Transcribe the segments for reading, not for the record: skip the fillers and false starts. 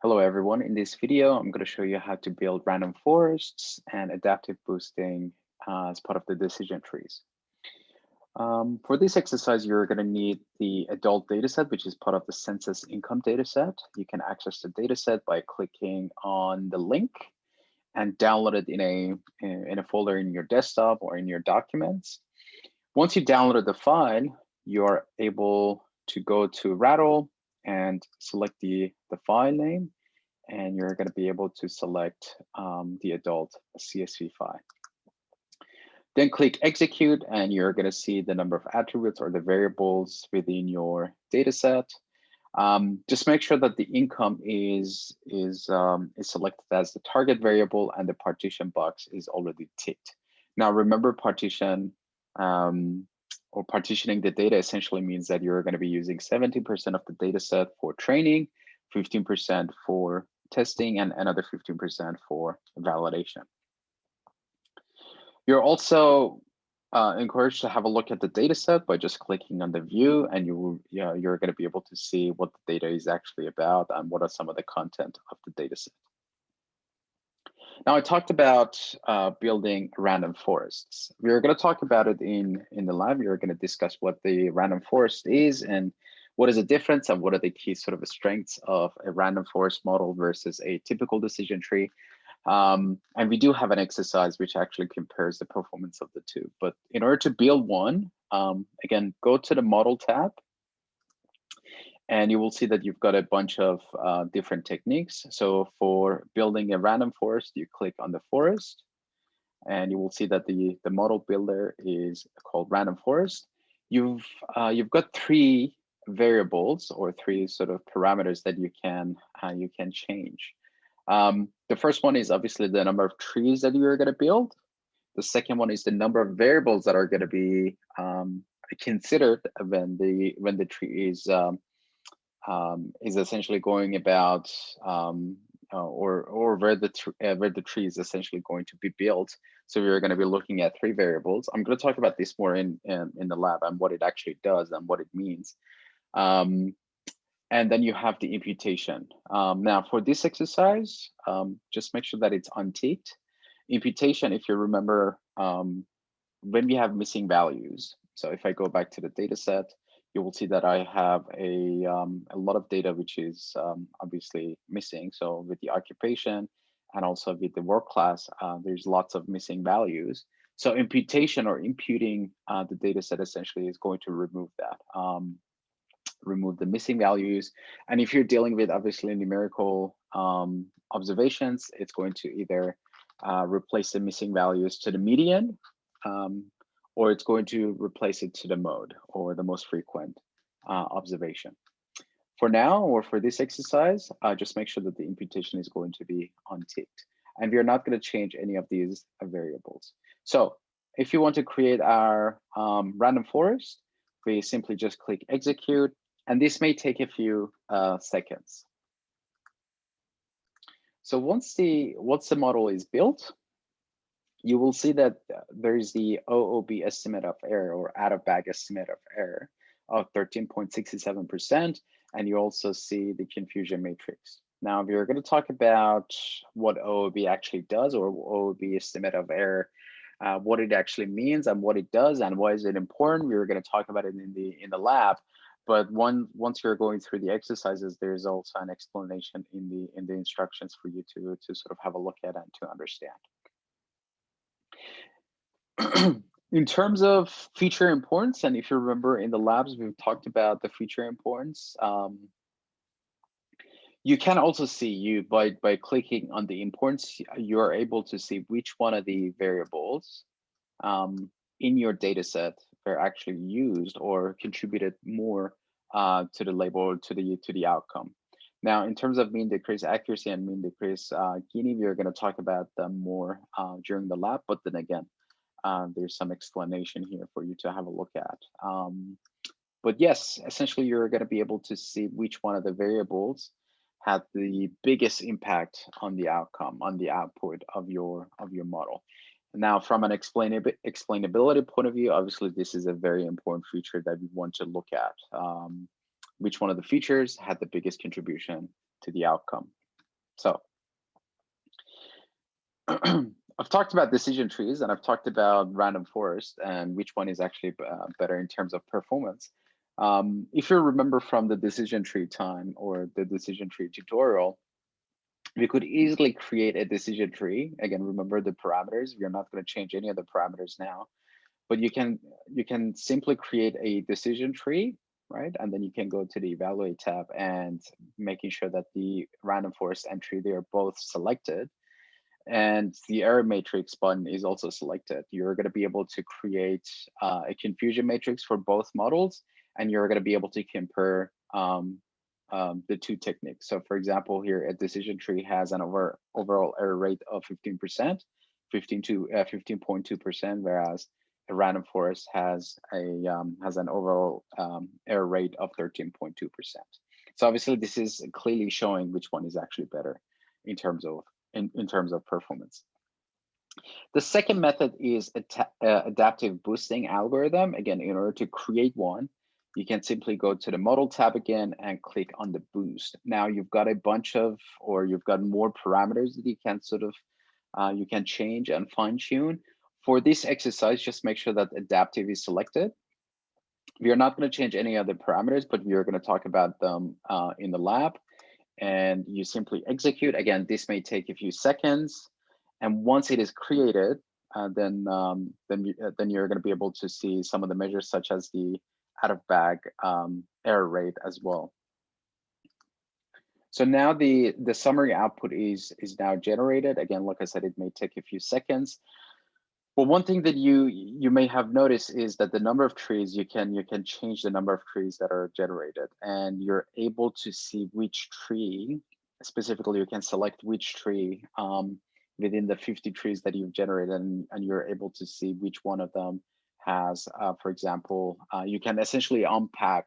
Hello everyone, in this video I'm going to show you how to build random forests and adaptive boosting as part of the decision trees. For this exercise, you're going to need the adult dataset, which is part of the census income dataset. You can access the dataset by clicking on the link and download it in a folder in your desktop or in your documents. Once you downloaded the file, you're able to go to Rattle and select the file name, and you're going to be able to select the adult CSV file. Then click execute, and you're going to see the number of attributes or the variables within your data set. Just make sure that the income is selected as the target variable and the partition box is already ticked. Now remember, partitioning the data essentially means that you're going to be using 70% of the data set for training, 15% for testing, and another 15% for validation. You're also encouraged to have a look at the data set by just clicking on the view, and you're going to be able to see what the data is actually about and what are some of the content of the data set. Now, I talked about building random forests. We're going to talk about it in the lab. We're going to discuss what the random forest is and what is the difference and what are the key sort of strengths of a random forest model versus a typical decision tree. And we do have an exercise which actually compares the performance of the two. But in order to build one, again, go to the model tab, and you will see that you've got a bunch of different techniques. So for building a random forest, you click on the forest, and you will see that the model builder is called random forest. You've got three variables or three sort of parameters that you can change. The first one is obviously the number of trees that you're going to build. The second one is the number of variables that are going to be considered when the tree is essentially going about or where the tree is essentially going to be built. So we're going to be looking at three variables. I'm going to talk about this more in the lab and what it actually does and what it means. And then you have the imputation. Now for this exercise, just make sure that it's unticked. Imputation, if you remember, when we have missing values. So if I go back to the data set, you will see that I have a lot of data which is obviously missing. So with the occupation and also with the work class, there's lots of missing values. So imputation or imputing the data set essentially is going to remove that. Remove the missing values. And if you're dealing with obviously numerical observations, it's going to either replace the missing values to the median, or it's going to replace it to the mode or the most frequent observation. For now, or for this exercise, just make sure that the imputation is going to be unticked. And we are not going to change any of these variables. So if you want to create our random forest, we simply just click execute, and this may take a few seconds. So once the model is built, you will see that there's the OOB estimate of error or out of bag estimate of error of 13.67%, and you also see the confusion matrix. Now, we're going to talk about what OOB actually does, or OOB estimate of error, what it actually means and what it does and why is it important. We were going to talk about it in the lab, but once you're going through the exercises, there's also an explanation in the instructions for you to sort of have a look at and to understand. In terms of feature importance, and if you remember in the labs, we've talked about the feature importance. You can also see by clicking on the importance, you're able to see which one of the variables in your data set are actually used or contributed more to the label or to the outcome. Now, in terms of mean decrease accuracy and mean decrease Gini, we're going to talk about them more during the lab, but then again, there's some explanation here for you to have a look at. But yes, essentially, you're going to be able to see which one of the variables had the biggest impact on the outcome, on the output of your model. Now, from an explainability point of view, obviously, this is a very important feature that we want to look at. Which one of the features had the biggest contribution to the outcome? So I've talked about decision trees and I've talked about random forest and which one is actually better in terms of performance. If you remember from the decision tree time or the decision tree tutorial, we could easily create a decision tree. Again, remember the parameters. We are not going to change any of the parameters now, but you can simply create a decision tree, right? And then you can go to the evaluate tab and making sure that the random forest entry, they are both selected. And the error matrix button is also selected. You're going to be able to create a confusion matrix for both models, and you're going to be able to compare the two techniques. So for example, here a decision tree has an overall error rate of 15%, 15.2%, whereas a random forest has an overall error rate of 13.2%. So obviously this is clearly showing which one is actually better in terms of performance. The second method is adaptive boosting algorithm. Again, in order to create one, you can simply go to the model tab again and click on the boost. Now you've got a bunch of, or you've got more parameters that you can sort of, you can change and fine tune. For this exercise, just make sure that adaptive is selected. We are not going to change any other parameters, but we are going to talk about them in the lab. And you simply execute. Again, this may take a few seconds. And once it is created, then you're going to be able to see some of the measures such as the out of bag error rate as well. So now the summary output is now generated. Again, like I said, it may take a few seconds. But one thing that you may have noticed is that the number of trees, you can change the number of trees that are generated, and you're able to see which tree, specifically you can select which tree within the 50 trees that you've generated, and you're able to see which one of them has, for example, you can essentially unpack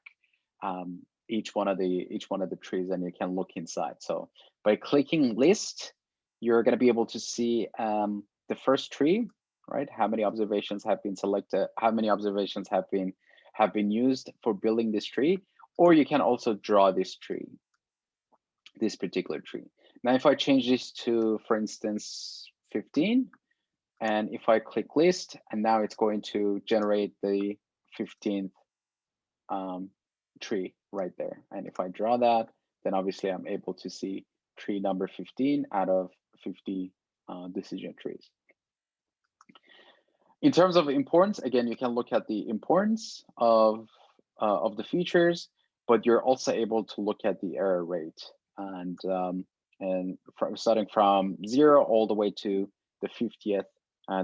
each one of the trees, and you can look inside. So by clicking list, you're going to be able to see the first tree, right? How many observations have been selected? How many observations have been used for building this tree? Or you can also draw this tree, this particular tree. Now, if I change this to, for instance, 15, and if I click list, and now it's going to generate the 15th tree right there. And if I draw that, then obviously I'm able to see tree number 15 out of 50 decision trees. In terms of importance, again, you can look at the importance of the features, but you're also able to look at the error rate. And starting from 0 all the way to the 50th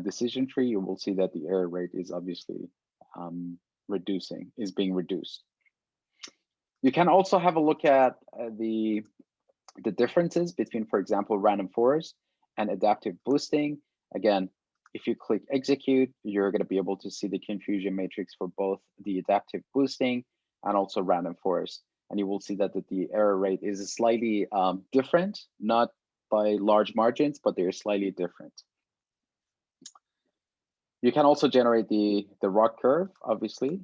decision tree, you will see that the error rate is obviously being reduced. You can also have a look at the differences between, for example, random forest and adaptive boosting. Again, if you click execute, you're going to be able to see the confusion matrix for both the adaptive boosting and also random forest. And you will see that the error rate is slightly different, not by large margins, but they're slightly different. You can also generate the ROC curve, obviously.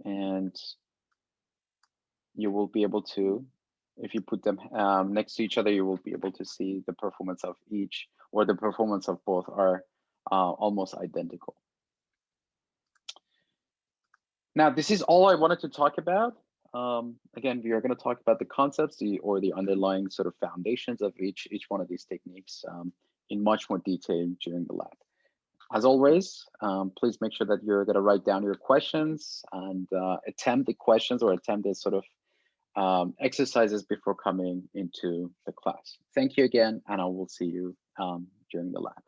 And you will be able to, if you put them next to each other, you will be able to see the performance of each, or the performance of both are almost identical. Now, this is all I wanted to talk about. Again, we are going to talk about the concepts or the underlying sort of foundations of each one of these techniques in much more detail during the lab. As always, please make sure that you're going to write down your questions and attempt the questions or attempt this sort of exercises before coming into the class. Thank you again, and I will see you during the lab.